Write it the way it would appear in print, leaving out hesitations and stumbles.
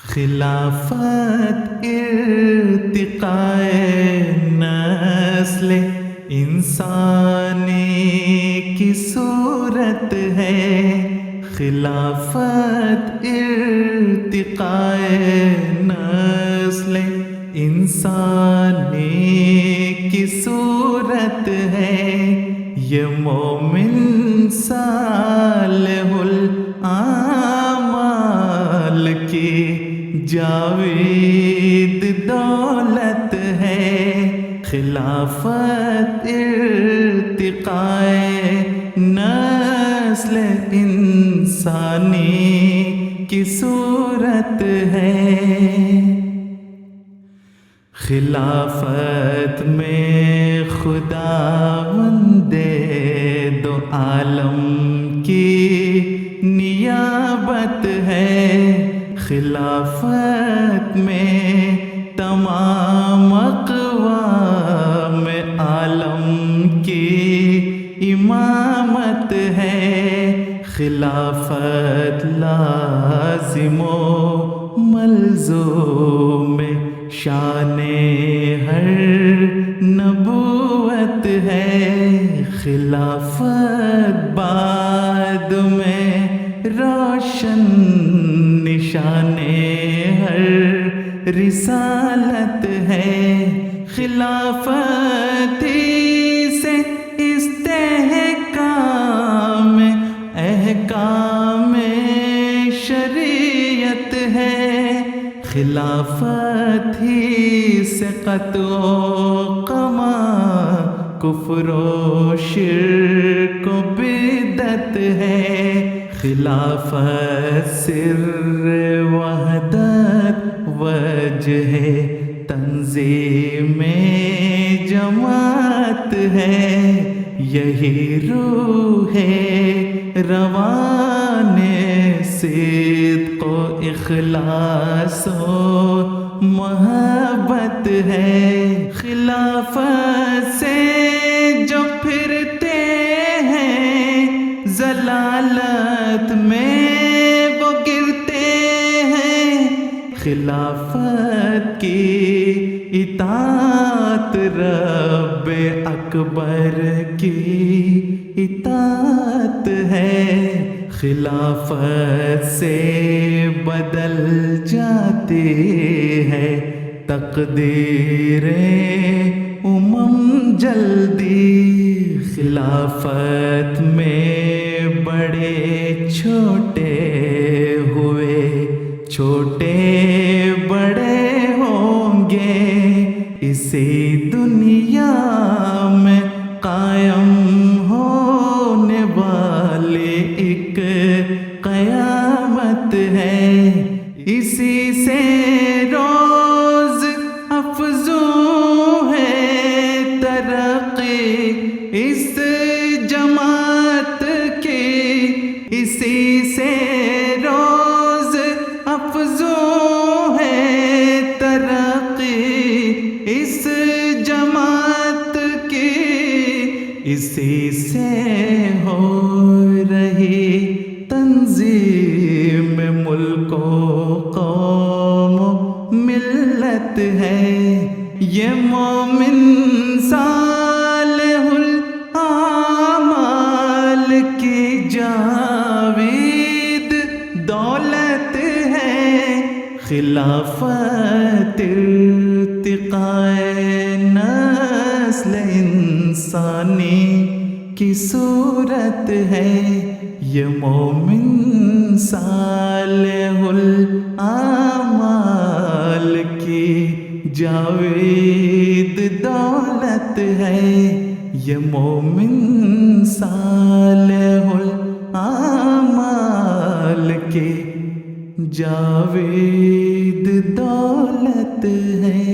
خلافت ارتقائے نسل انسانی کی صورت ہے، خلافت ارتقائے نسل انسانی کی صورت ہے، یہ مومن صالح الاعمال کی جاوید دولت ہے، خلافت ارتقائے نسل انسانی کی صورت ہے۔ خلافت میں خداوند دو عالم کی نیابت ہے، خلافت میں تمام اقوام عالم کی امامت ہے، خلافت لازم و ملزوم شان ہر نبوت ہے، خلافت بعد میں روشن نشان ہر رسالت ہے، خلافت سے استحکام احکام شریعت ہے، خلافت ہی سے قطع و قمع کفر و شرک و بدعت ہے، خلافت سر وحدت وجہ تنظیم جماعت ہے، یہی روح روان صدق و اخلاص و محبت ہے، خلافت سے جو پھرتے ہیں ضلالت میں وہ گرتے ہیں، خلافت کی اطاعت رب اکبر کی اطاعت ہے، خلافت سے بدل جاتی ہے تقدیر امم جلدی، خلافت میں بڑے چھوٹے ہوئے چھوٹے بڑے ہوں گے، اسی دنیا میں قائم ہونے والی ایک قیامت ہے، اسی سے روز افزوں ہے ترقی اس جماعت کی، اسی سے روز افزوں ہے ترقی اس جماعت کی، اسی سے ہو رہی تنظیم ملک و قوم و ملت ہے، یہ مومن صالح الاعمال کی جاوید دولت ہے، خلافت ارتقائے نسل انسانی کی صورت ہے، یہ مومن صالح الاعمال کی جاوید دولت ہے، یہ مومن صالح الاعمال کی جاوید دولت ہے۔